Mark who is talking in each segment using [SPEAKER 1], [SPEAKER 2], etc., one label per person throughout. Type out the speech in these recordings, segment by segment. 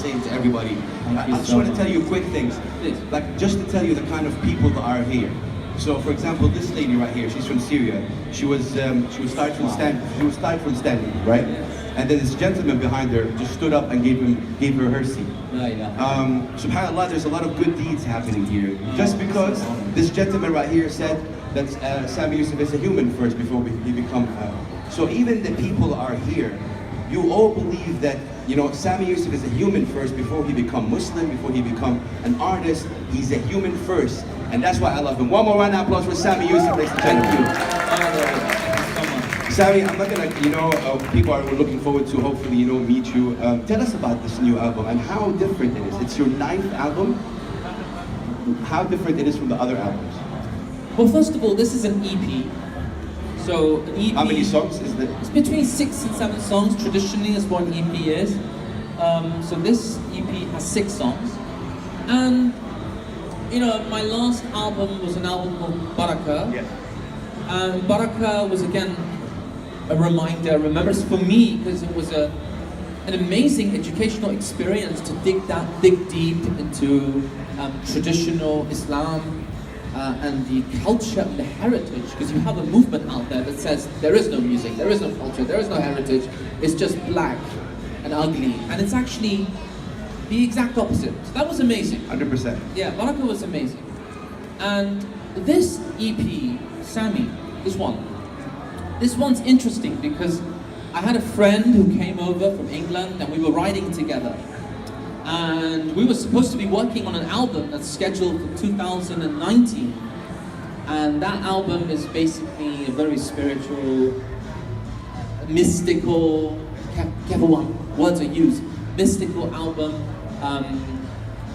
[SPEAKER 1] saying to everybody. I just
[SPEAKER 2] so
[SPEAKER 1] want to
[SPEAKER 2] much.
[SPEAKER 1] tell you quick things,
[SPEAKER 2] Please.
[SPEAKER 1] like just to tell you the kind of people that are here. So, for example, this lady right here, she's from Syria. She was started from standing, right? And then this gentleman behind her just stood up and gave her seat. Subhanallah, there's a lot of good deeds happening here. Just because this gentleman right here said that Sami Yusuf is a human first before he become. So even the people are here. You all believe that, you know, Sami Yusuf is a human first before he become Muslim, before he become an artist. He's a human first. And that's why I love him. One more round of applause for Sami Yusuf, ladies and gentlemen. Sami, I'm not gonna, you know, people are looking forward to hopefully, you know, meet you. Tell us about this new album and how different it is. It's your 9th album. How different it is from the other albums?
[SPEAKER 2] Well, first of all, this is an EP. So an EP.
[SPEAKER 1] How many songs is that?
[SPEAKER 2] It's between 6 and 7 songs. Traditionally, is what an EP is. So this EP has 6 songs, and you know, my last album was an album called Baraka.
[SPEAKER 1] Yeah.
[SPEAKER 2] And Baraka was again a reminder, remembrance for me, because it was an amazing educational experience to dig deep into traditional Islam and the culture and the heritage, because you have a movement out there that says there is no music, there is no culture, there is no heritage, it's just black and ugly, and it's actually the exact opposite. So that was amazing.
[SPEAKER 1] 100%.
[SPEAKER 2] Yeah, Baraka was amazing. And this EP, Sami, this one's interesting because I had a friend who came over from England and we were writing together. And we were supposed to be working on an album that's scheduled for 2019. And that album is basically a very spiritual, mystical, careful one, words are used, mystical album,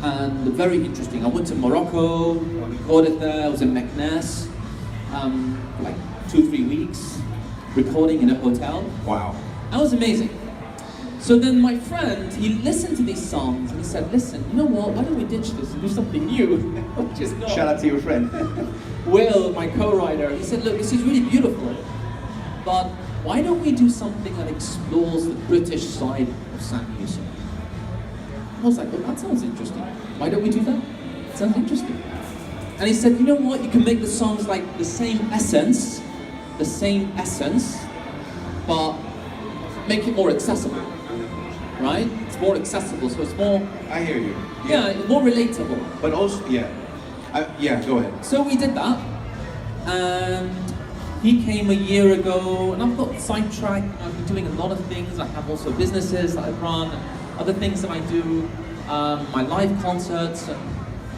[SPEAKER 2] and very interesting. I went to Morocco, recorded there, I was in Meknes, like 2-3 weeks, recording in a hotel.
[SPEAKER 1] Wow.
[SPEAKER 2] That was amazing. So then my friend, he listened to these songs and he said, listen, you know what, why don't we ditch this and do something new? Which is not.
[SPEAKER 1] Shout out to your friend.
[SPEAKER 2] Will, my co-writer, he said, look, this is really beautiful, but why don't we do something that explores the British side of Sami Yusuf? I was like, oh, that sounds interesting. Why don't we do that? It sounds interesting. And he said, you know what, you can make the songs like the same essence, but make it more accessible. Right? It's more accessible, so it's more...
[SPEAKER 1] I hear you.
[SPEAKER 2] Yeah, more relatable.
[SPEAKER 1] But also, yeah. Yeah, go ahead.
[SPEAKER 2] So we did that, and he came a year ago, and I've got sidetracked. I've been doing a lot of things. I have also businesses that I run, other things that I do, my live concerts, and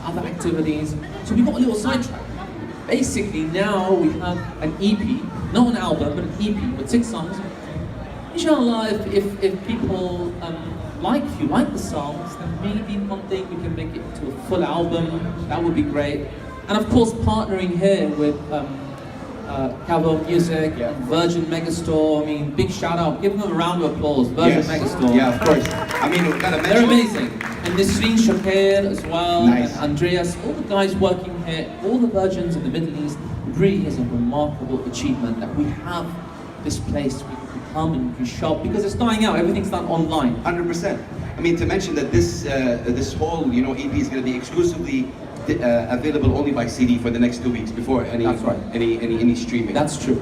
[SPEAKER 2] other activities. So we got a little sidetracked. Basically, now we have an EP, not an album, but an EP with 6 songs. Inshallah, if people if you like the songs, then maybe one day we can make it into a full album. That would be great. And of course, partnering here with Cabo Music and Virgin Megastore. I mean, big shout out. Give them a round of applause, Virgin Megastore.
[SPEAKER 1] Yeah, of course. I mean, we gotta mention.
[SPEAKER 2] They're amazing. And Nisreen Shakir as well,
[SPEAKER 1] Nice.
[SPEAKER 2] and Andreas, all the guys working here, all the Virgins in the Middle East. It really is a remarkable achievement that we have this place we can come and we can shop, because it's dying out. Everything's done online.
[SPEAKER 1] 100%. I mean, to mention that this whole, you know, EP is going to be exclusively available only by CD for the next 2 weeks before any
[SPEAKER 2] That's right.
[SPEAKER 1] any streaming.
[SPEAKER 2] That's true.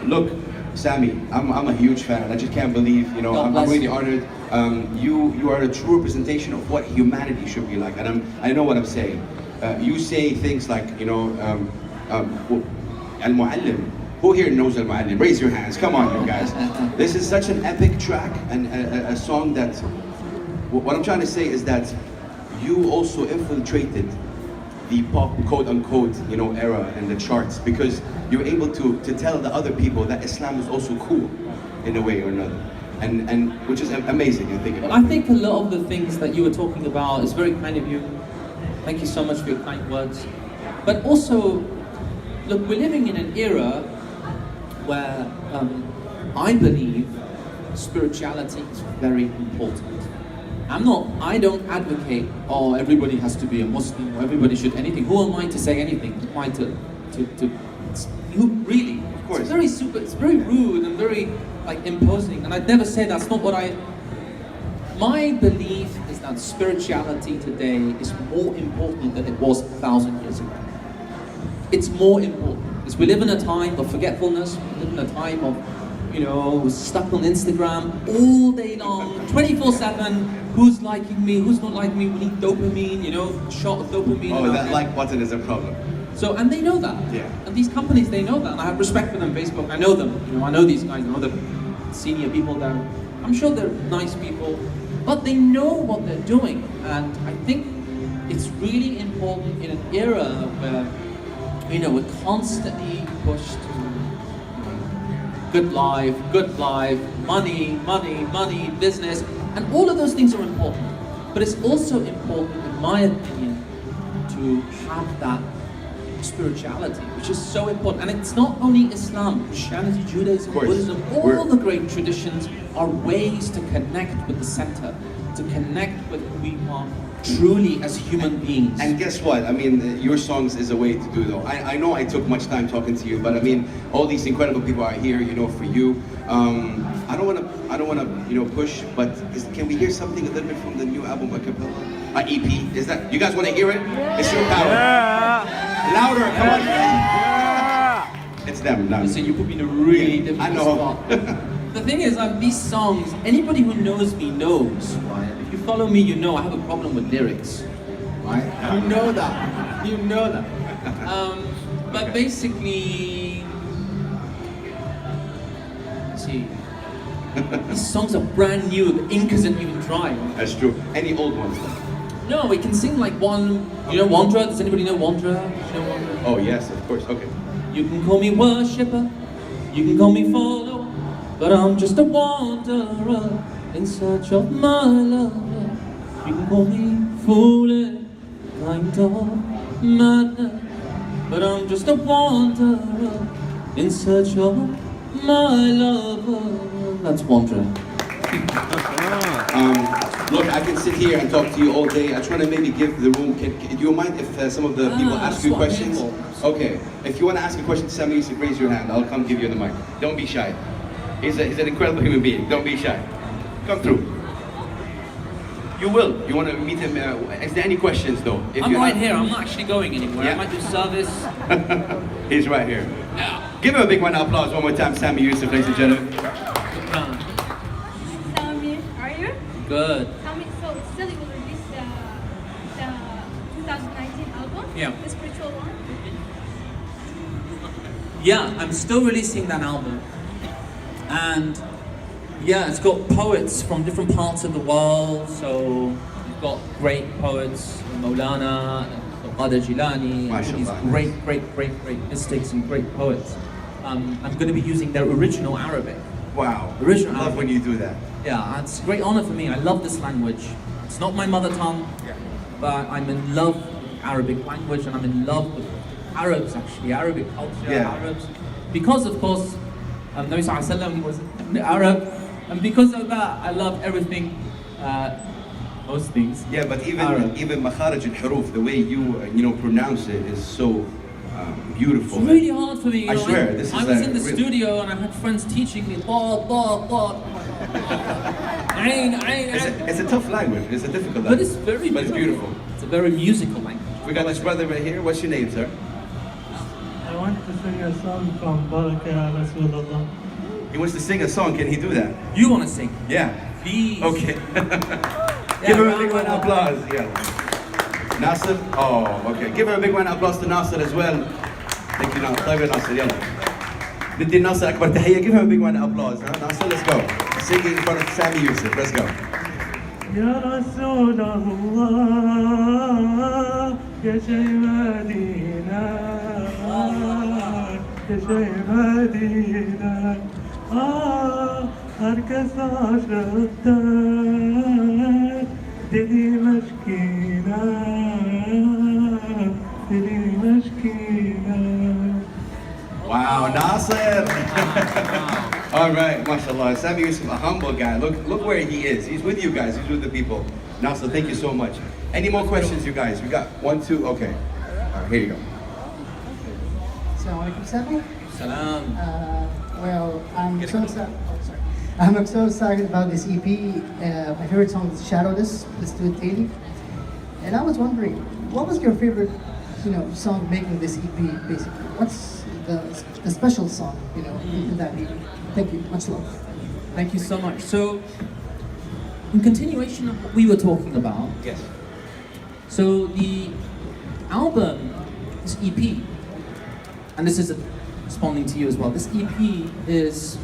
[SPEAKER 1] Look, Sami, I'm a huge fan, and I just can't believe, you know,
[SPEAKER 2] God
[SPEAKER 1] I'm
[SPEAKER 2] bless
[SPEAKER 1] really
[SPEAKER 2] you.
[SPEAKER 1] honored. You are a true representation of what humanity should be like, and I know what I'm saying. You say things like, you know, al-muallim. Who here knows al-muallim? Raise your hands. Come on, you guys. This is such an epic track and a song that. What I'm trying to say is that you also infiltrated the pop, quote unquote, you know, era and the charts, because you're able to tell the other people that Islam is also cool in a way or another, and which is amazing.
[SPEAKER 2] I think a lot of the things that you were talking about is very kind of you. Thank you so much for your kind words. But also, look, we're living in an era where I believe spirituality is very important. I don't advocate, oh, everybody has to be a Muslim, or everybody should anything. Who am I to say anything? Who am I who really?
[SPEAKER 1] Of course.
[SPEAKER 2] It's very rude and very like imposing, and I'd never say that's not what My belief is that spirituality today is more important than it was 1,000 years ago. It's more important because we live in a time of forgetfulness. We live in a time of, stuck on Instagram all day long, 24/7. Who's liking me? Who's not liking me? We need dopamine, shot of dopamine.
[SPEAKER 1] Oh, that like button is a problem.
[SPEAKER 2] So, and they know that.
[SPEAKER 1] Yeah.
[SPEAKER 2] And these companies, they know that. And I have respect for them. Facebook, I know them. I know these guys. I know the senior people there. I'm sure they're nice people, but they know what they're doing. And I think it's really important in an era where, we're constantly pushed to good life, money, business, and all of those things are important. But it's also important, in my opinion, to have that spirituality, which is so important. And it's not only Islam, Christianity, Judaism, Buddhism, all the great traditions are ways to connect with the center, to connect with who we are truly as human beings.
[SPEAKER 1] And guess what? I mean, your songs is a way to do though. I know I took much time talking to you, but I mean, all these incredible people are here, for you. I don't want to, push, but can we hear something a little bit from the new album, a cappella, EP? Is that you guys want to hear it? Yeah. It's your power. Yeah. Louder, come on. Yeah. It's them. Now.
[SPEAKER 2] So you put me in a really difficult spot. The thing is, these songs, anybody who knows me knows, right? If you follow me, you know I have a problem with lyrics, right? You know that. You know that. But basically, let's see. These songs are brand new. The ink isn't even dry.
[SPEAKER 1] That's true. Any old ones?
[SPEAKER 2] No, we can sing like one. Wandra? Does anybody know Wandra? Wandra?
[SPEAKER 1] Oh yes, of course. Okay.
[SPEAKER 2] You can call me worshipper. You can call me follower. But I'm just a wanderer in search of my lover. You can call me foolish, kind of madness. But I'm just a wanderer in search of my lover. That's wandering.
[SPEAKER 1] Look, I can sit here and talk to you all day. I try to maybe give the room. Do you mind if some of the people ask you questions? Okay. If you want to ask a question to Sami Yusuf, raise your hand. I'll come give you the mic. Don't be shy. He's an incredible human being. Don't be shy. Come through. You will. You want to meet him? Is there any questions though?
[SPEAKER 2] I'm right here. I'm not actually going anywhere. I might do service.
[SPEAKER 1] He's right here. Yeah. Give him a big round of applause one more time, Sami Yusuf, ladies and gentlemen.
[SPEAKER 3] Sami, are you?
[SPEAKER 2] Good.
[SPEAKER 3] Sami, so still you will release the 2019 album?
[SPEAKER 2] Yeah.
[SPEAKER 3] The spiritual one?
[SPEAKER 2] Yeah, I'm still releasing that album. And yeah, it's got poets from different parts of the world. So we've got great poets, Maulana, Qadir Jilani, and these great mystics and great poets. I'm going to be using their original Arabic.
[SPEAKER 1] Wow.
[SPEAKER 2] Original
[SPEAKER 1] I love
[SPEAKER 2] Arabic.
[SPEAKER 1] when you do that.
[SPEAKER 2] Yeah, it's a great honor for me. I love this language. It's not my mother tongue, but I'm in love with Arabic language, and I'm in love with Arabs, actually, Arabic culture, Arabs. Because, of course, Nabi Sallallahu Alaihi Wasallam was an Arab, and because of that, I love everything, most things.
[SPEAKER 1] Yeah, but even makharij al-huruf, the way you pronounce it is so beautiful.
[SPEAKER 2] It's really hard for me.
[SPEAKER 1] I swear, this is
[SPEAKER 2] I was in the studio and I had friends teaching me.
[SPEAKER 1] It's a tough language. It's a difficult language.
[SPEAKER 2] But it's very
[SPEAKER 1] beautiful. But it's beautiful.
[SPEAKER 2] It's a very musical language.
[SPEAKER 1] We got this brother right here. What's your name, sir?
[SPEAKER 4] I want to sing a song from Baraka Rasulullah.
[SPEAKER 1] He wants to sing a song. Can he do that?
[SPEAKER 2] You want to sing?
[SPEAKER 1] Yeah.
[SPEAKER 2] Please.
[SPEAKER 1] Okay. Give him a big round of applause. Yeah. Nasser? Oh, okay. Give her a big round of applause to Nasser as well. Thank you, Nasser. طيب يا ناصر يلا. ندي ناصر أكبر تحية. Give him a big round of applause. Huh? Nasser, let's go. Singing in front of Sami Yusuf. Let's go.
[SPEAKER 4] يا رسول الله يا شيء مدينة يا شيء مدينة herkes aşıktır dili meşkine dili meşkine.
[SPEAKER 1] Wow, Nasser! All right, mashallah. Sami Yusuf, a humble guy. Look where he is. He's with you guys. He's with the people. Nasser, thank you so much. Any more questions, you guys? We got 1, 2. Okay. All right, here you go.
[SPEAKER 5] Assalamu alaikum, Sami.
[SPEAKER 2] Salam.
[SPEAKER 5] Well, I'm so sad. Oh, sorry. I'm so excited about this EP. My favorite song is Shadowless. Let's do it daily. And I was wondering, what was your favorite, song making this EP? Basically, what's the special song, in that EP? Thank you. Much love.
[SPEAKER 2] Thank you so much. So, in continuation of what we were talking about,
[SPEAKER 1] Yes.
[SPEAKER 2] so the album, this EP, and this is responding to you as well, this EP is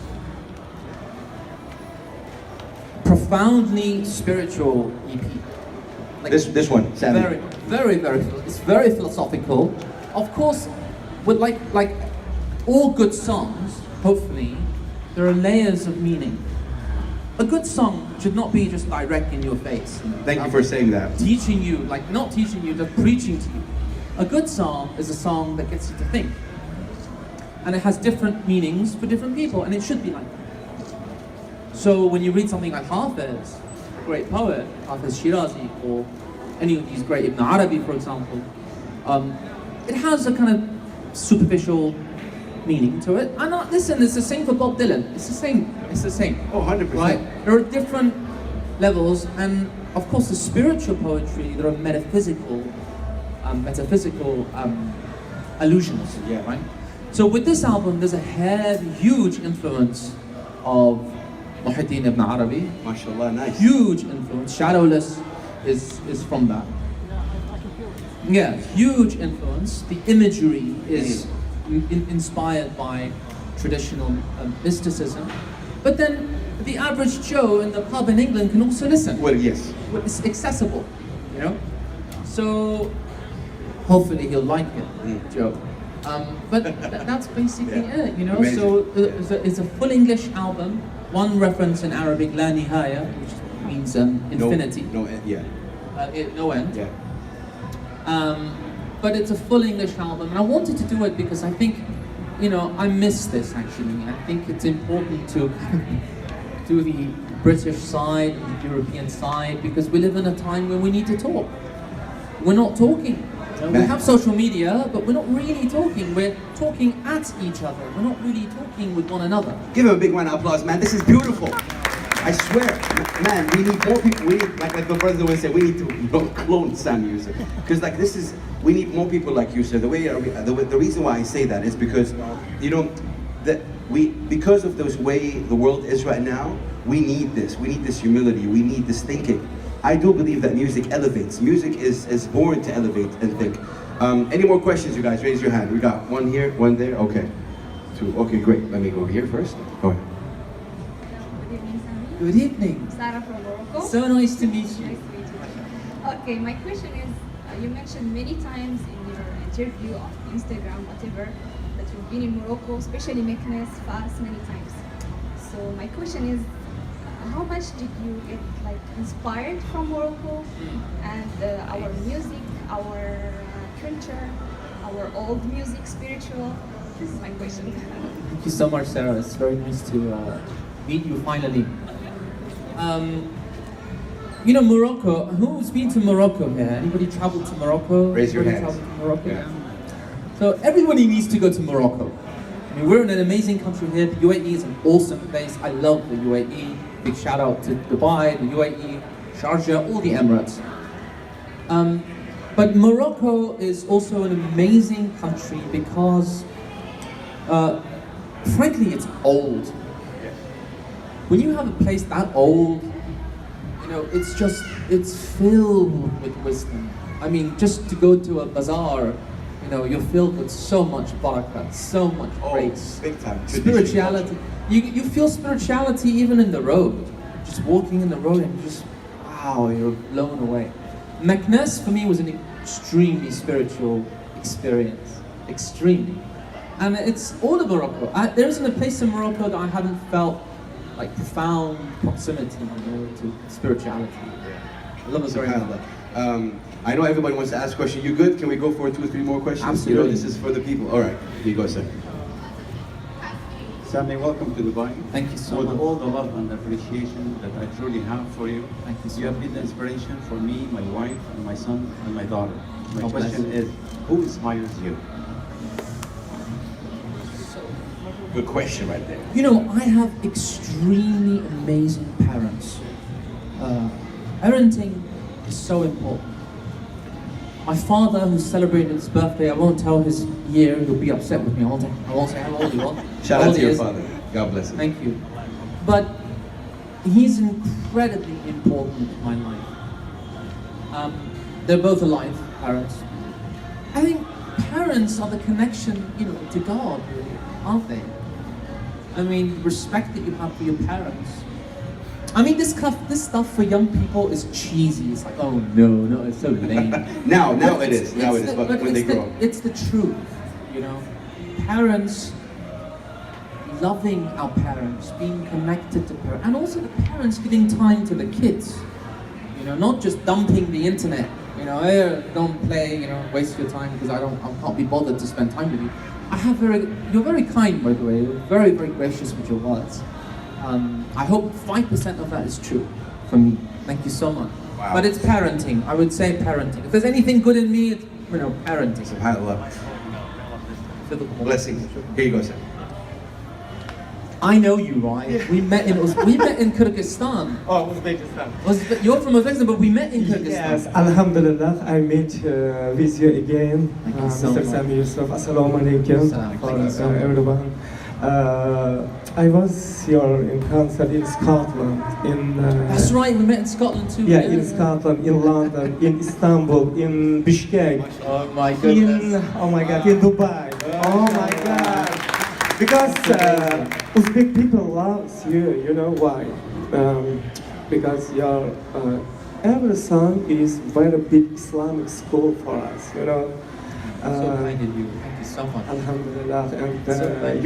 [SPEAKER 2] profoundly spiritual EP. Like,
[SPEAKER 1] This one, Sami.
[SPEAKER 2] it's very philosophical. Of course, with like all good songs, hopefully, there are layers of meaning. A good song should not be just direct in your face.
[SPEAKER 1] Thank you for saying that.
[SPEAKER 2] Teaching you, like not teaching you, just preaching to you. A good song is a song that gets you to think. And it has different meanings for different people, and it should be like that. So when you read something like Hafiz, a great poet, Hafiz Shirazi, or any of these great Ibn Arabi, for example, it has a kind of superficial meaning to it. And listen, it's the same for Bob Dylan. It's the same.
[SPEAKER 1] Oh, 100%.
[SPEAKER 2] Right? There are different levels, and of course, the spiritual poetry, there are metaphysical allusions.
[SPEAKER 1] Yeah.
[SPEAKER 2] Right. So with this album, there's a huge influence of Muhyiddin Ibn Arabi.
[SPEAKER 1] MashaAllah, nice.
[SPEAKER 2] Huge influence. Shadowless is from that. Yeah, huge influence. The imagery is inspired by traditional mysticism. But then the average Joe in the pub in England can also listen.
[SPEAKER 1] Well, yes.
[SPEAKER 2] It's accessible, So hopefully he'll like it, Joe. But that's basically it,
[SPEAKER 1] Amazing.
[SPEAKER 2] So it's a full English album. One reference in Arabic, La Nihaya, which means infinity.
[SPEAKER 1] No, yeah.
[SPEAKER 2] No end.
[SPEAKER 1] Yeah.
[SPEAKER 2] But it's a full English album, and I wanted to do it because I think, I miss this actually. I think it's important to do the British side and the European side because we live in a time when we need to talk. We're not talking. We have social media, but we're not really talking. We're talking at each other. We're not really talking with one another.
[SPEAKER 1] Give him a big round of applause, man. This is beautiful. I swear, man, we need more people. We need, like the brother would say, we need to clone Sami Yusuf. Because we need more people like you, sir. The reason why I say that is because, because of the way the world is right now, we need this. We need this humility. We need this thinking. I do believe that music elevates. Music is born to elevate and think. Any more questions, you guys? Raise your hand. We got one here, one there. Okay. Two. Okay, great. Let me go here first. Go ahead.
[SPEAKER 3] Good evening, Sami.
[SPEAKER 2] Good evening.
[SPEAKER 3] Sarah from Morocco.
[SPEAKER 2] So nice to meet
[SPEAKER 3] Nice
[SPEAKER 2] you.
[SPEAKER 3] to meet you. Okay, my question is, you mentioned many times in your interview on Instagram, whatever, that you've been in Morocco, especially Meknes, Fas, many times. So my question is, how much did you get inspired from Morocco and our music, our culture, our old music, spiritual? This is my question.
[SPEAKER 2] Thank you so much, Sarah. It's very nice to meet you finally. Morocco. Who's been to Morocco here? Anybody traveled to Morocco?
[SPEAKER 1] Raise your
[SPEAKER 2] Anybody
[SPEAKER 1] hands.
[SPEAKER 2] traveled to Morocco?
[SPEAKER 1] Yeah.
[SPEAKER 2] So everybody needs to go to Morocco. I mean, we're in an amazing country here. The UAE is an awesome place. I love the UAE. Big shout out to Dubai, the UAE, Sharjah, all the Emirates. But Morocco is also an amazing country because, frankly, it's old. When you have a place that old, it's filled with wisdom. I mean, just to go to a bazaar, you're filled with so much barakah, so much grace.
[SPEAKER 1] Big time.
[SPEAKER 2] Spirituality. You feel spirituality even in the road. Just walking in the road and you're blown away. Meknes for me was an extremely spiritual experience. Extremely. And it's all of Morocco. There isn't a place in Morocco that I haven't felt profound proximity to spirituality. I love it very much.
[SPEAKER 1] I know everybody wants to ask questions. You good? Can we go for 2 or 3 more questions?
[SPEAKER 2] Absolutely.
[SPEAKER 1] This is for the people. All right. Here you go, sir.
[SPEAKER 6] Sami, welcome to Dubai.
[SPEAKER 2] Thank you so
[SPEAKER 6] With
[SPEAKER 2] much.
[SPEAKER 6] all the love and appreciation that I truly have for you.
[SPEAKER 2] Thank you so
[SPEAKER 6] You have
[SPEAKER 2] much.
[SPEAKER 6] been the inspiration for me, my wife, and my son, and my daughter. My
[SPEAKER 2] God bless
[SPEAKER 6] question
[SPEAKER 2] you.
[SPEAKER 6] is, who inspires you?
[SPEAKER 1] Good question right there.
[SPEAKER 2] You know, I have extremely amazing parents. Parenting is so important. My father, who's celebrated his birthday, I won't tell his year, he'll be upset with me. I won't say how old he was.
[SPEAKER 1] Shout
[SPEAKER 2] How
[SPEAKER 1] out
[SPEAKER 2] old
[SPEAKER 1] to
[SPEAKER 2] he
[SPEAKER 1] your
[SPEAKER 2] is.
[SPEAKER 1] father. God bless him.
[SPEAKER 2] Thank you. But he's incredibly important in my life. They're both alive, parents. I think parents are the connection, you know, to God, really, aren't they? I mean, respect that you have for your parents. I mean, this stuff for young people is cheesy. It's like, oh no, it's so lame.
[SPEAKER 1] Now
[SPEAKER 2] But
[SPEAKER 1] it is. Now it is. But when they grow up.
[SPEAKER 2] it's the truth, you know. Parents, loving our parents, being connected to parents, and also the parents giving time to the kids. You know, not just dumping the internet. You know, hey, don't play. You know, waste your time because I can't be bothered to spend time with you. You're very kind, by the way. You're very, very gracious with your words. I hope 5% of that is true for me. Thank you so much.
[SPEAKER 1] Wow.
[SPEAKER 2] But it's parenting. I would say parenting. If there's anything good in me, it's, you know, parenting.
[SPEAKER 1] SubhanAllah. Blessings. Here you go, sir.
[SPEAKER 2] I know you, right? We met in Kyrgyzstan.
[SPEAKER 7] Oh, Uzbekistan.
[SPEAKER 2] You're from Uzbekistan, but we met in Kyrgyzstan.
[SPEAKER 7] Yes, Alhamdulillah, I met with you again,
[SPEAKER 2] Thank you so
[SPEAKER 7] Mr.
[SPEAKER 2] much.
[SPEAKER 7] Sami Yusuf. Assalamu alaikum
[SPEAKER 2] Thank you so much.
[SPEAKER 7] everyone. I was here in concert in Scotland,
[SPEAKER 2] That's right, we met in Scotland too.
[SPEAKER 7] yeah, in Scotland, in London, in Istanbul, in Bishkek,
[SPEAKER 2] Oh my goodness.
[SPEAKER 7] in Dubai. Oh my God. Because Uzbek people loves you, you know why? Because your every song is very big Islamic school for us, you know.
[SPEAKER 2] So kind of you. Thank you so much.
[SPEAKER 7] Alhamdulillah, and
[SPEAKER 2] So kind.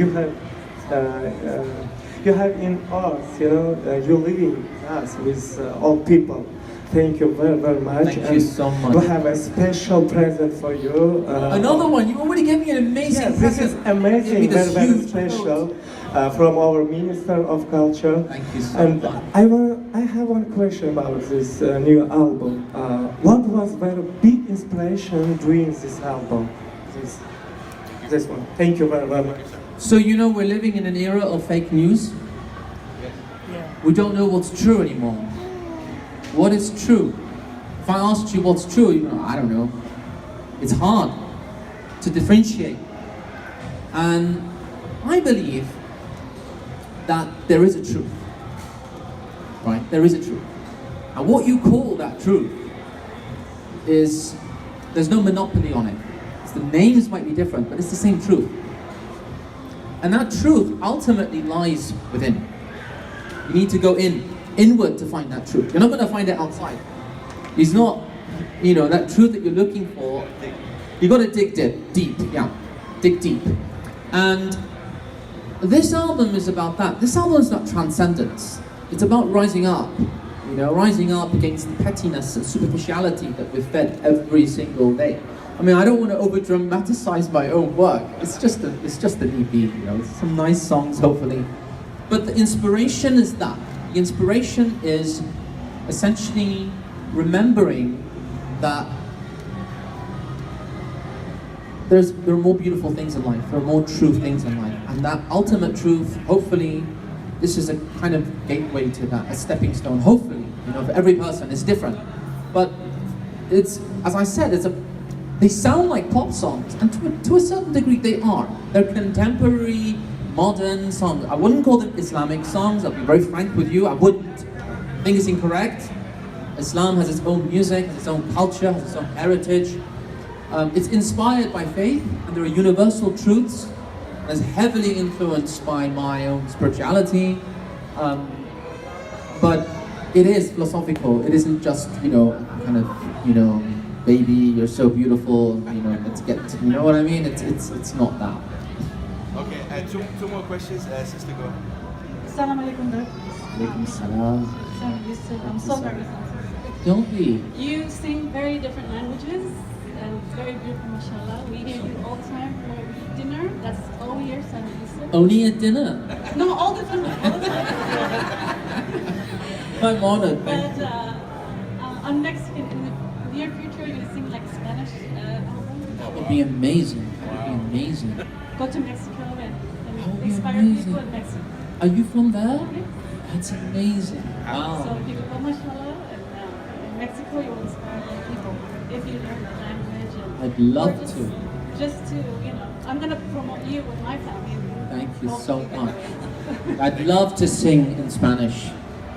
[SPEAKER 7] you have in us, you know, you living us with all people. Thank you very, very much.
[SPEAKER 2] Thank you
[SPEAKER 7] and
[SPEAKER 2] so much.
[SPEAKER 7] We have a special present for you.
[SPEAKER 2] Another one. You already gave me an amazing
[SPEAKER 7] Yes, this is
[SPEAKER 2] present. Gave me
[SPEAKER 7] amazing,
[SPEAKER 2] this
[SPEAKER 7] very, very
[SPEAKER 2] huge
[SPEAKER 7] special
[SPEAKER 2] coat.
[SPEAKER 7] from our Minister of Culture.
[SPEAKER 2] Thank you so
[SPEAKER 7] And
[SPEAKER 2] much.
[SPEAKER 7] I have one question about this new album. What was very big inspiration during this album? This one. Thank you very, very much.
[SPEAKER 2] So you know we're living in an era of fake news. We don't know what's true anymore. What is true? If I asked you what's true, you know, I don't know. It's hard to differentiate. And I believe that there is a truth. Right? There is a truth. And what you call that truth is, there's no monopoly on it. The names might be different, but it's the same truth. And that truth ultimately lies within. You need to go inward to find that truth. You're not going to find it outside. It's not, you know, that truth that you're looking for. You got to dig deep, yeah, dig deep. And this album is about that. This album is about transcendence. It's about rising up. You know, rising up against the pettiness and superficiality that we're fed every single day. I mean, I don't want to over-dramatize my own work. It's just an EP, you know, some nice songs, hopefully. But the inspiration is that. The inspiration is essentially remembering that there are more beautiful things in life, there are more true things in life. And that ultimate truth, hopefully, this is a kind of gateway to that, a stepping stone, hopefully. You know, for every person, it's different. But it's, as I said, they sound like pop songs, and to a certain degree they are. They're contemporary, modern songs. I wouldn't call them Islamic songs, I'll be very frank with you, I wouldn't. I think it's incorrect. Islam has its own music, has its own culture, has its own heritage. It's inspired by faith, and there are universal truths. And it's heavily influenced by my own spirituality. But it is philosophical, it isn't just, you know, kind of, you know, baby, you're so beautiful, you know, let's get to, you know what I mean? It's not that.
[SPEAKER 1] Okay, two more questions. Sister, go ahead.
[SPEAKER 8] Assalamu alaikum, Dad.
[SPEAKER 2] Alaikum salam.
[SPEAKER 8] Sami Yusuf, I'm so nervous.
[SPEAKER 2] Don't be.
[SPEAKER 8] You sing very different languages, and it's very beautiful, mashallah. We hear you all the time when we eat dinner. That's all we hear, Sami Yusuf.
[SPEAKER 2] Only at dinner.
[SPEAKER 8] No, all the time. All the time.
[SPEAKER 2] I'm honored.
[SPEAKER 8] But I'm Mexican. In the near future, you're going to sing like a Spanish album.
[SPEAKER 2] That would be amazing. That would be amazing.
[SPEAKER 8] Go to Mexico and
[SPEAKER 2] That would be
[SPEAKER 8] inspire
[SPEAKER 2] amazing.
[SPEAKER 8] people in Mexico.
[SPEAKER 2] Are you from there?
[SPEAKER 8] Okay.
[SPEAKER 2] That's amazing.
[SPEAKER 8] So
[SPEAKER 2] Wow.
[SPEAKER 8] if you go, mashallah, and in Mexico you will inspire more people if you learn the language. And,
[SPEAKER 2] I'd love
[SPEAKER 8] or just,
[SPEAKER 2] to.
[SPEAKER 8] Just to, you know, I'm going to promote you with my family.
[SPEAKER 2] Thank you
[SPEAKER 8] Hope
[SPEAKER 2] so
[SPEAKER 8] you can
[SPEAKER 2] much.
[SPEAKER 8] do it.
[SPEAKER 2] I'd love to sing in Spanish.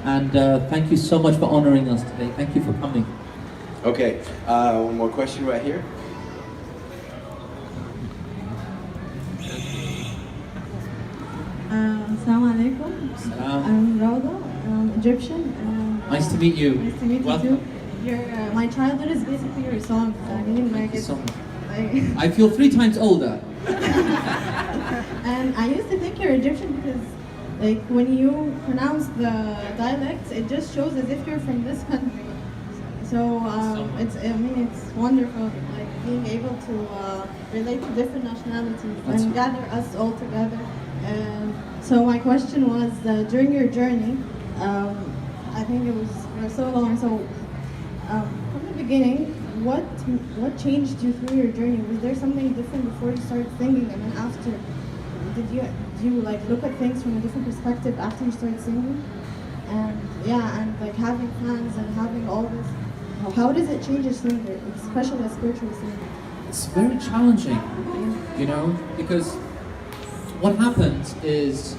[SPEAKER 2] And thank you so much for honoring us today. Thank you for coming.
[SPEAKER 1] Okay, one more question right here.
[SPEAKER 9] Assalamu alaikum. I'm Rauda. I'm Egyptian.
[SPEAKER 2] Nice to meet you.
[SPEAKER 9] Nice to meet
[SPEAKER 2] Welcome.
[SPEAKER 9] you too. Your, my childhood is basically your song. I mean,
[SPEAKER 2] Thank
[SPEAKER 9] like
[SPEAKER 2] you
[SPEAKER 9] it's
[SPEAKER 2] so much.
[SPEAKER 9] like,
[SPEAKER 2] I feel 3 times older.
[SPEAKER 9] and I used to think you're Egyptian because, like, when you pronounce the dialects, it just shows as if you're from this country. So it's, I mean, it's wonderful, like being able to relate to different nationalities
[SPEAKER 2] That's
[SPEAKER 9] and gather us all together. And so my question was, during your journey, I think it was for so long. So from the beginning, what changed you through your journey? Was there something different before you started singing, and then after? Do you like look at things from a different perspective after you started singing? And yeah, and like having fans and having all this. How does it change a singer, especially a spiritual singer?
[SPEAKER 2] It's very challenging, you know, because what happens is,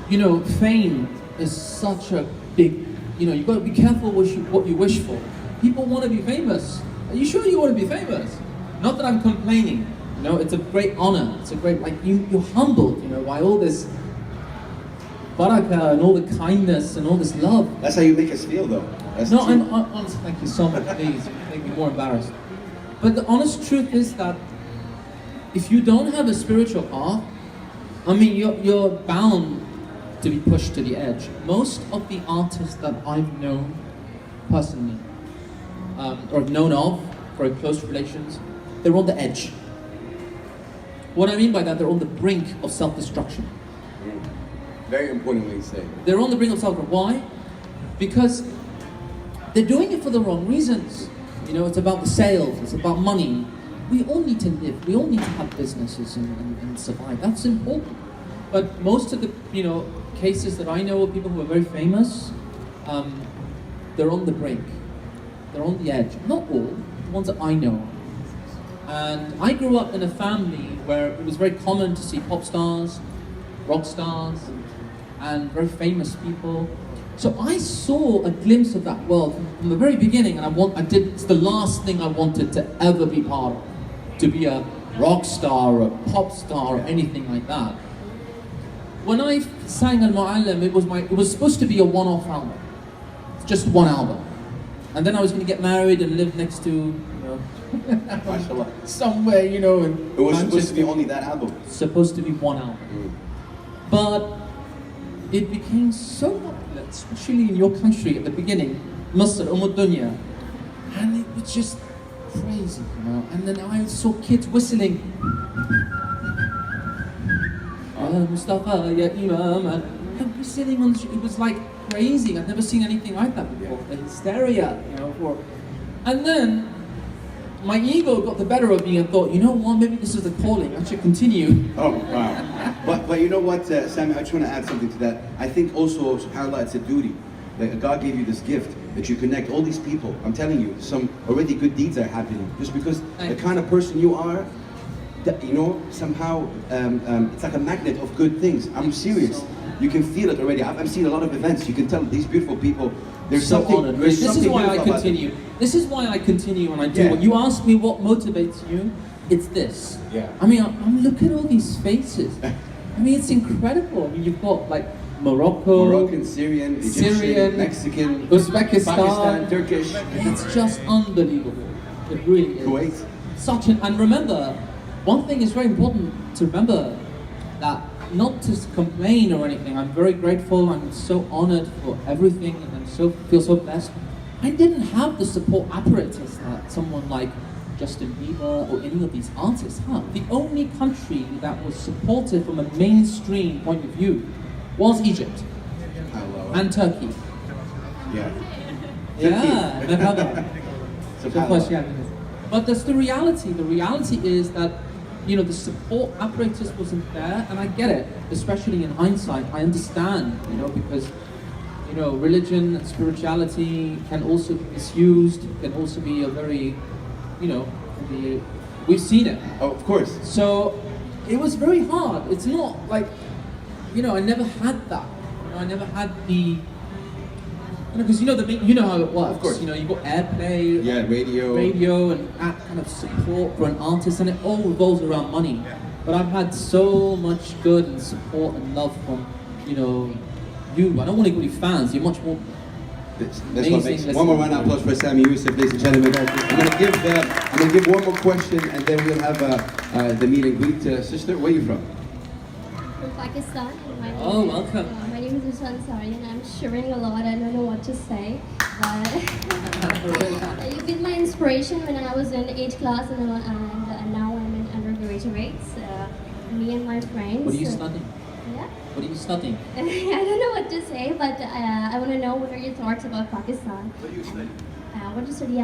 [SPEAKER 2] you know, fame is such a big, you know, you've got to be careful what you wish for. People want to be famous. Are you sure you want to be famous? Not that I'm complaining, you know, it's a great honor. It's a great, like, you're humbled, you know, by all this barakah and all the kindness and all this love.
[SPEAKER 1] That's how you make us feel, though. That's
[SPEAKER 2] No,
[SPEAKER 1] true.
[SPEAKER 2] I'm honest. Thank you so much. Please, you make me more embarrassed. But the honest truth is that if you don't have a spiritual heart, I mean, you're bound to be pushed to the edge. Most of the artists that I've known personally, or known of, very close relations, they're on the edge. What I mean by that, they're on the brink of self-destruction.
[SPEAKER 1] Very important what you say.
[SPEAKER 2] They're on the brink of self-destruction. Why? Because they're doing it for the wrong reasons. You know, it's about the sales, it's about money. We all need to live, we all need to have businesses and survive. That's important. But most of the, you know, cases that I know of people who are very famous, they're on the brink. They're on the edge. Not all, the ones that I know. And I grew up in a family where it was very common to see pop stars, rock stars, and very famous people. So I saw a glimpse of that world from the very beginning, and it's the last thing I wanted to ever be part of, to be a rock star or a pop star or anything like that. When I sang Al-Mu'allim, it was supposed to be a one-off album, just one album, and then I was going to get married and live next to, you know,
[SPEAKER 1] Mashallah.
[SPEAKER 2] somewhere, you know, in
[SPEAKER 1] It was supposed to be
[SPEAKER 2] Manchester.
[SPEAKER 1] only that album.
[SPEAKER 2] Supposed to be one album. But it became so popular, especially in your country at the beginning, Masr, Dunya, and it was just crazy, you know. And then I saw kids whistling, Ya Mustafa, Ya Imam, and whistling on the street. It was like crazy. I'd never seen anything like that before. The hysteria, you know. And then my ego got the better of me and thought, you know what, maybe this is a calling, I should continue.
[SPEAKER 1] Oh, wow. But you know what, Sami, I just want to add something to that. I think also, subhanAllah, it's a duty. Like God gave you this gift that you connect all these people. I'm telling you, some already good deeds are happening. Just because the kind of person you are, that, you know, somehow it's like a magnet of good things. I'm serious. You can feel it already. I've seen a lot of events. You can tell these beautiful people, there's
[SPEAKER 2] So
[SPEAKER 1] something,
[SPEAKER 2] honored.
[SPEAKER 1] there's
[SPEAKER 2] This is
[SPEAKER 1] something
[SPEAKER 2] why I
[SPEAKER 1] beautiful about them.
[SPEAKER 2] continue. This is why I continue and I do.
[SPEAKER 1] Yeah.
[SPEAKER 2] What you ask me, what motivates you? It's this.
[SPEAKER 1] Yeah.
[SPEAKER 2] I mean, I'm look at all these faces. I mean, it's incredible. I mean, you've got like
[SPEAKER 1] Moroccan, Syrian, Egyptian,
[SPEAKER 2] Syrian,
[SPEAKER 1] Mexican,
[SPEAKER 2] Uzbekistan,
[SPEAKER 1] Pakistan, Turkish,
[SPEAKER 2] It's just unbelievable. It really is.
[SPEAKER 1] Kuwait.
[SPEAKER 2] And remember, one thing is very important to remember, that not to complain or anything. I'm very grateful. I'm so honored for everything, and I feel so blessed. I didn't have the support apparatus that someone like Justin Bieber or any of these artists have. The only country that was supportive from a mainstream point of view was Egypt and Turkey.
[SPEAKER 1] Yeah.
[SPEAKER 2] Yeah, merhaba.
[SPEAKER 1] Subhanallah.
[SPEAKER 2] But that's the reality. The reality is that the support apparatus wasn't there, and I get it, especially in hindsight. I understand, because religion and spirituality can also be misused, can also be a very, we've seen it.
[SPEAKER 1] Oh, of course.
[SPEAKER 2] So it was very hard. It's not like, I never had that. I never had the, because you know how it works.
[SPEAKER 1] Of course.
[SPEAKER 2] You've got airplay,
[SPEAKER 1] Yeah,
[SPEAKER 2] radio, and that kind of support for an artist, and it all revolves around money.
[SPEAKER 1] Yeah.
[SPEAKER 2] But I've had so much good and support and love from, you. I don't want to call you fans. You're much more.
[SPEAKER 1] That's what
[SPEAKER 2] Amazing.
[SPEAKER 1] makes. One more round of applause for Sami Yusuf, ladies and gentlemen. I'm gonna give one more question, and then we'll have the meet and greet. Sister, where are you from?
[SPEAKER 10] From Pakistan.
[SPEAKER 2] Oh, welcome.
[SPEAKER 10] My name is Ushan Sari, and I'm shivering a lot. I don't know what to say. But you've been my inspiration when I was in 8th class, and now I'm in undergraduate. Me and my friends.
[SPEAKER 2] What are you studying?
[SPEAKER 10] Yeah.
[SPEAKER 2] What are you studying?
[SPEAKER 10] I don't know what to say, but I want to know what are your thoughts about Pakistan.
[SPEAKER 1] What do you study?
[SPEAKER 10] What to study?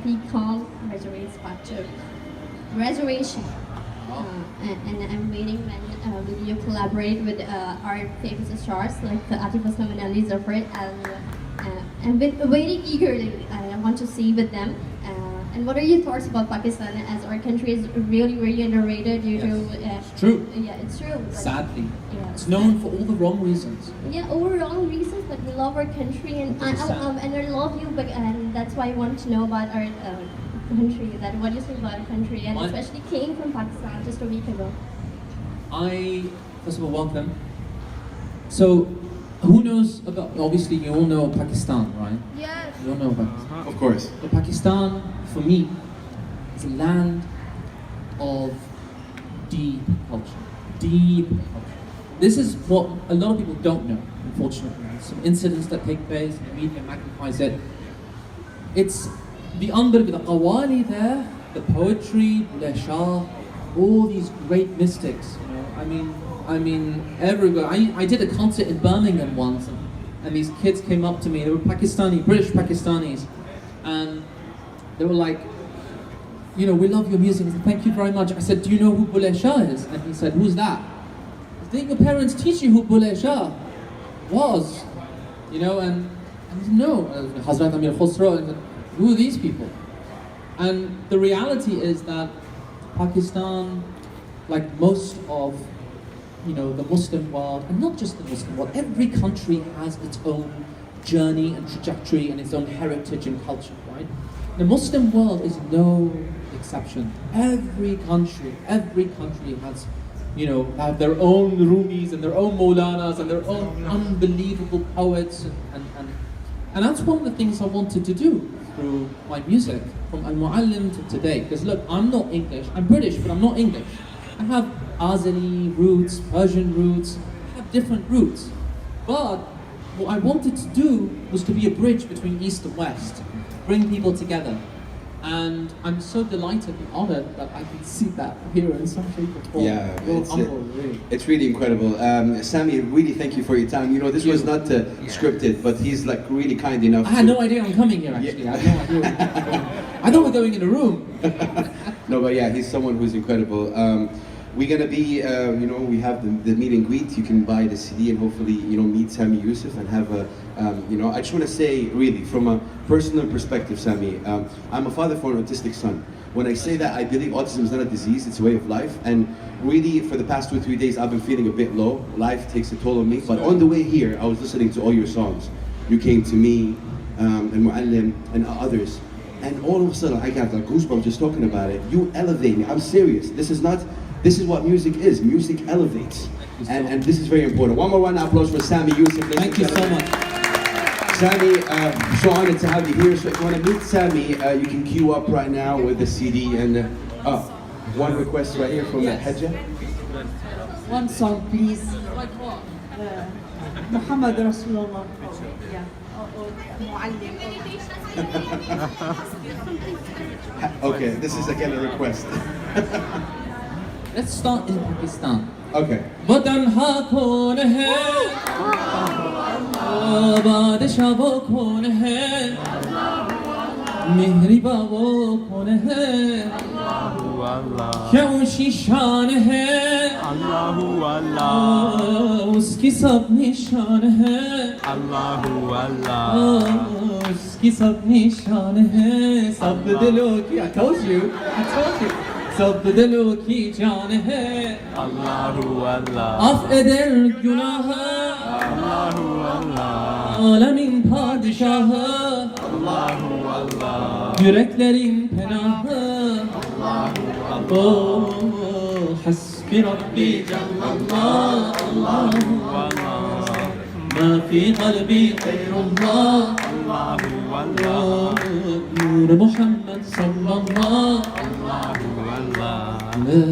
[SPEAKER 10] BCom graduate structure. Graduation. And I'm waiting when will you collaborate with our famous stars like Atif Aslam and Ali Zafar. I'm waiting eagerly. I want to see with them. And what are your thoughts about Pakistan, as our country is really, really underrated due to...
[SPEAKER 2] It's true.
[SPEAKER 10] Yeah, it's true.
[SPEAKER 2] Sadly.
[SPEAKER 10] Yeah.
[SPEAKER 2] It's known for all the wrong reasons.
[SPEAKER 10] Yeah, over wrong reasons, but we love our country, and I love you, and that's why I want to know about our country. What do you think about our country, and especially came from Pakistan just a week ago.
[SPEAKER 2] First of all, welcome. So, who knows about? Obviously, you all know Pakistan, right?
[SPEAKER 10] Yes.
[SPEAKER 2] You all know Pakistan.
[SPEAKER 1] Of course.
[SPEAKER 2] But Pakistan, for me, is a land of deep culture. Deep culture. This is what a lot of people don't know, unfortunately. Some incidents that take place, the media magnifies it. It's the unbelievable, the qawwali there, the poetry, Bulleh Shah, all these great mystics. I mean, everywhere. I did a concert in Birmingham once, and these kids came up to me. They were British Pakistanis, and they were like, we love your music. I said, thank you very much. I said, do you know who Bulleh Shah is? And he said, who's that? Didn't your parents teach you who Bulleh Shah was? And I said, no. Hazrat Amir Khosrow. And who are these people? And the reality is that Pakistan, like most of the Muslim world, and not just the Muslim world, every country has its own journey and trajectory and its own heritage and culture, right? The Muslim world is no exception. Every country has, have their own Rumis and their own Maulanas and their own unbelievable poets, and that's one of the things I wanted to do through my music, from Al-Mu'allim to today. Because look, I'm not English. I'm British, but I'm not English. I have Azeri roots, Persian roots, I have different roots. But what I wanted to do was to be a bridge between East and West, bring people together. And I'm so delighted and honored that I can see that here in some shape or form.
[SPEAKER 1] Yeah,
[SPEAKER 2] really.
[SPEAKER 1] It's really incredible. Sami, really thank you for your time. This was not scripted, but he's like really kind enough.
[SPEAKER 2] I had no idea I'm coming here actually.
[SPEAKER 1] Yeah.
[SPEAKER 2] I had no idea. I thought we're going in a room.
[SPEAKER 1] No, but yeah, he's someone who's incredible. We're gonna be, we have the meet and greet. You can buy the CD and hopefully, meet Sami Yusuf and have a, I just want to say, really, from a personal perspective, Sami, I'm a father for an autistic son. When I say that, I believe autism is not a disease, it's a way of life. And really, for the past 2 or 3 days, I've been feeling a bit low. Life takes a toll on me. But on the way here, I was listening to all your songs. You came to me, and Mu'allim, and others. And all of a sudden, I got like goosebumps just talking about it. You elevate me. I'm serious. This is what music is. Music elevates. And this is very important. One more round of applause for Sami Yusuf.
[SPEAKER 2] Thank you so much.
[SPEAKER 1] Sami, so honored to have you here. So if you want to meet Sami, you can queue up right now with the CD. And one request right here from Hajja.
[SPEAKER 11] One song, please.
[SPEAKER 2] Like what?
[SPEAKER 11] Muhammad Rasulullah. Yeah.
[SPEAKER 1] Okay, this is again a request.
[SPEAKER 2] Let's start in Pakistan.
[SPEAKER 1] Okay.
[SPEAKER 2] वतन हा कौन है बादशाह वो कौन है मेहरी बाबो कौन है
[SPEAKER 12] Allahu Allah.
[SPEAKER 2] क्या ऊंची शान है
[SPEAKER 12] Allahu Allah.
[SPEAKER 2] उसकी सब निशान है
[SPEAKER 12] Allahu Allah.
[SPEAKER 2] उसकी सब निशान है सब दिलों की I told you सब दिलों की जान है
[SPEAKER 12] Allahu Allah.
[SPEAKER 2] af eder günahı
[SPEAKER 12] Allahu Allah.
[SPEAKER 2] alemin padişahı
[SPEAKER 12] Allahu Allah.
[SPEAKER 2] yüreklerin penahı oh hasbi rabbi cellallah Allahu
[SPEAKER 12] Allah.
[SPEAKER 2] ما في قلبي غير الله
[SPEAKER 12] Allahu Allah.
[SPEAKER 2] نور محمد صلى الله
[SPEAKER 12] Allahu Allah.
[SPEAKER 2] لا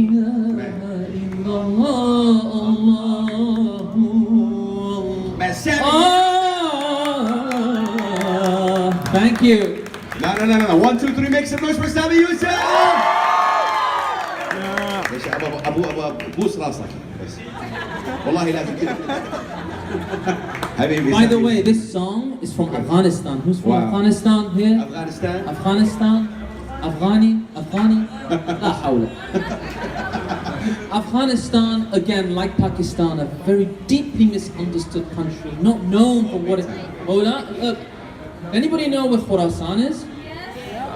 [SPEAKER 2] إله إلا الله الله
[SPEAKER 1] Man, Sami.
[SPEAKER 2] Thank you.
[SPEAKER 1] No. 1, 2, 3, make some noise for Sami Yusuf! ماشي ابو بوس راسك بس والله لازم كذا حبيبي
[SPEAKER 2] By the way, this song is from Afghanistan. Who's from
[SPEAKER 1] Wow.
[SPEAKER 2] Afghanistan here?
[SPEAKER 1] Afghanistan.
[SPEAKER 2] Afghani? لا حول. Afghanistan, again, like Pakistan, a very deeply misunderstood country, not known for what it is. Anybody know where Khorasan is?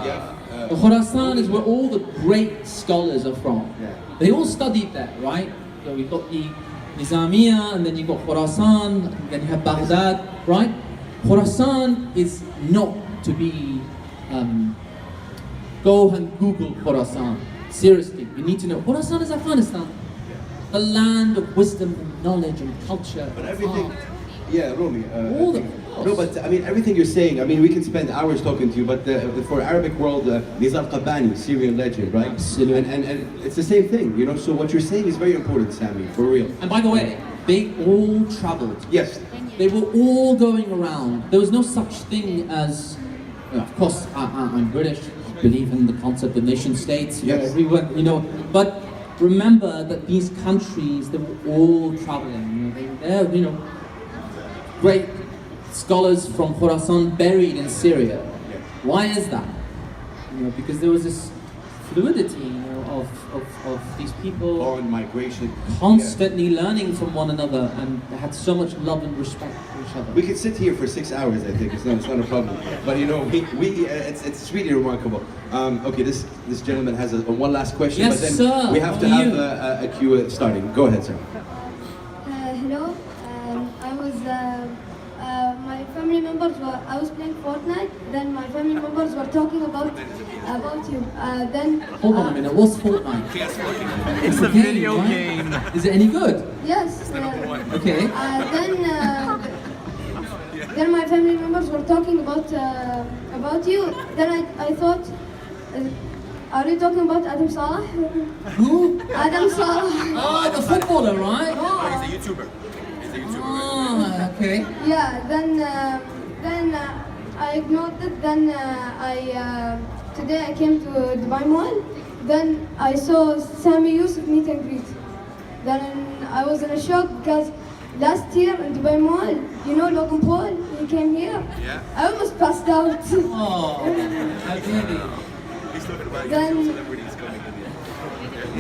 [SPEAKER 1] Yeah.
[SPEAKER 2] Khorasan is where all the great scholars are from.
[SPEAKER 1] Yeah.
[SPEAKER 2] They all studied there, right? So we've got the Nizamiya, and then you've got Khorasan, and then you have Baghdad, right? Khorasan is not to be, go and Google Khorasan. Seriously, you need to know. Khorasan is Afghanistan. The land of wisdom and knowledge and culture.
[SPEAKER 1] But everything,
[SPEAKER 2] art.
[SPEAKER 1] yeah, Rumi.
[SPEAKER 2] All the
[SPEAKER 1] no, but I mean everything you're saying. I mean we can spend hours talking to you, but for Arabic world, Nizar Qabbani, Syrian legend, right?
[SPEAKER 2] Absolutely.
[SPEAKER 1] And it's the same thing, you know. So what you're saying is very important, Sami, for real.
[SPEAKER 2] And by the way, they all traveled.
[SPEAKER 1] Yes.
[SPEAKER 2] They were all going around. There was no such thing as, of course, I'm British. I believe in the concept of nation states.
[SPEAKER 1] Yes.
[SPEAKER 2] Everyone, but remember that these countries, they were all traveling. They were there, great scholars from Khorasan buried in Syria. Why is that? Because there was this fluidity, of these people
[SPEAKER 1] Foreign migration.
[SPEAKER 2] constantly learning from one another, and they had so much love and respect for each other.
[SPEAKER 1] We could sit here for 6 hours. I think it's not a problem. But it's really remarkable. Okay, this gentleman has one last question.
[SPEAKER 2] Yes,
[SPEAKER 1] but then
[SPEAKER 2] sir.
[SPEAKER 1] we have to
[SPEAKER 2] How are
[SPEAKER 1] have
[SPEAKER 2] you?
[SPEAKER 1] a queue starting. Go ahead, sir.
[SPEAKER 13] Hello, I was my family members were. I was playing Fortnite. Then my family members were talking about you. Then
[SPEAKER 2] Hold on a minute. What's Fortnite?
[SPEAKER 12] It's a video
[SPEAKER 2] right?
[SPEAKER 12] game.
[SPEAKER 2] Is it any good?
[SPEAKER 13] yes.
[SPEAKER 2] Okay.
[SPEAKER 13] Then my family members were talking about you. Then I thought, are you talking about Adam Salah?
[SPEAKER 2] Who?
[SPEAKER 13] Adam Salah.
[SPEAKER 2] Oh, the footballer, right?
[SPEAKER 13] Oh.
[SPEAKER 1] YouTuber.
[SPEAKER 2] Oh, okay.
[SPEAKER 13] Yeah. Then I ignored it. Then today I came to Dubai Mall. Then I saw Sami Yusuf meet and greet. Then I was in a shock because last year in Dubai Mall, Logan Paul, he came here.
[SPEAKER 1] Yeah.
[SPEAKER 13] I almost passed out.
[SPEAKER 2] Oh, that's heavy.
[SPEAKER 1] He's talking about
[SPEAKER 13] Then-
[SPEAKER 1] celebrities coming in here.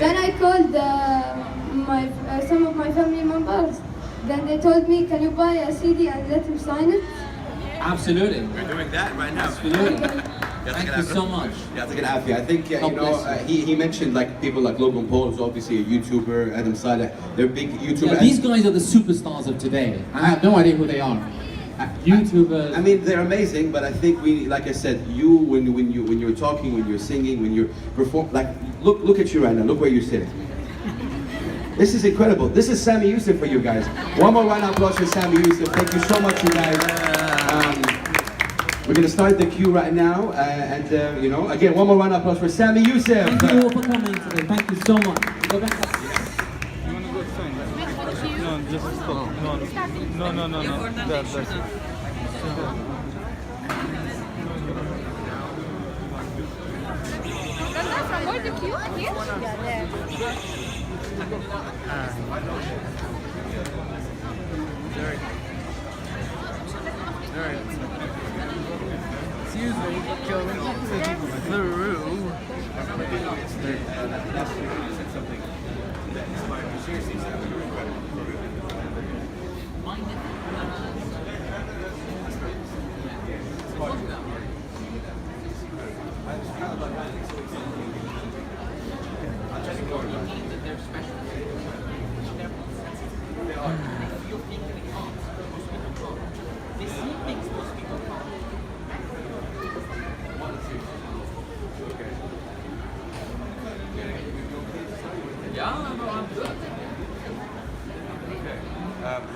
[SPEAKER 13] Then I called some of my family members. Then they told me, can you buy a CD and let him sign it?
[SPEAKER 2] Absolutely.
[SPEAKER 1] We're doing that right now.
[SPEAKER 2] Absolutely. Thank you so much.
[SPEAKER 1] I think
[SPEAKER 2] God bless you.
[SPEAKER 1] he mentioned like people like Logan Paul, who's obviously a YouTuber, Adam Saleh. They're big YouTubers.
[SPEAKER 2] Yeah, these guys are the superstars of today. I have no idea who they are. YouTubers.
[SPEAKER 1] I mean, they're amazing, but I think like I said, when you're talking, when you're singing, when you're like look at you right now. Look where you're sitting. This is incredible. This is Sami Yusuf for you guys. One more round of applause for Sami Yusuf. Thank you so much, you guys. We're going to start the queue right now. Again, one more round of applause for Sami Yusuf.
[SPEAKER 2] Thank you all for coming today. Thank you so much. Go back up.
[SPEAKER 12] No, just stop. No. That's it.
[SPEAKER 3] Where's the queue? Here? Yeah, there.
[SPEAKER 12] Excuse me, going through.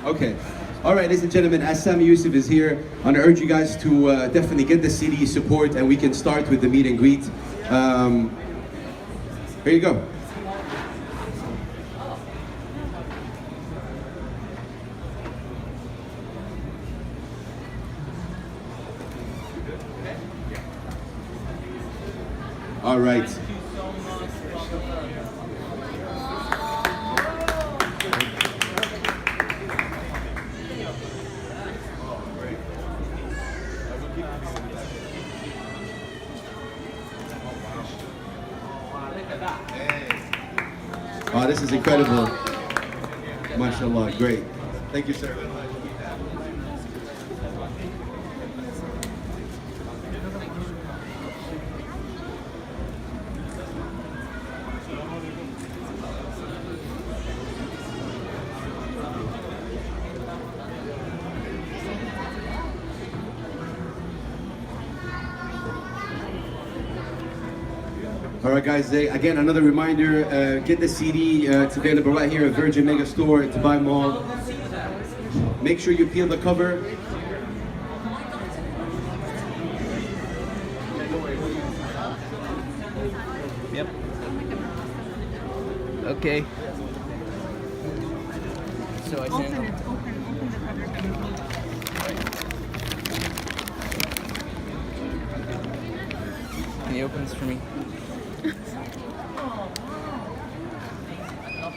[SPEAKER 1] Okay. All right, ladies and gentlemen, as Sami Yusuf is here, I want to urge you guys to definitely get the CD support, and we can start with the meet and greet. Here you go. All right. Oh, this is incredible. MashaAllah, great. Thank you, sir. All right, guys. Again, another reminder: get the CD. It's available right here at Virgin Mega Store at Dubai Mall. Make sure you peel the cover.
[SPEAKER 12] Yep. Okay. So I can. Can you open this for me?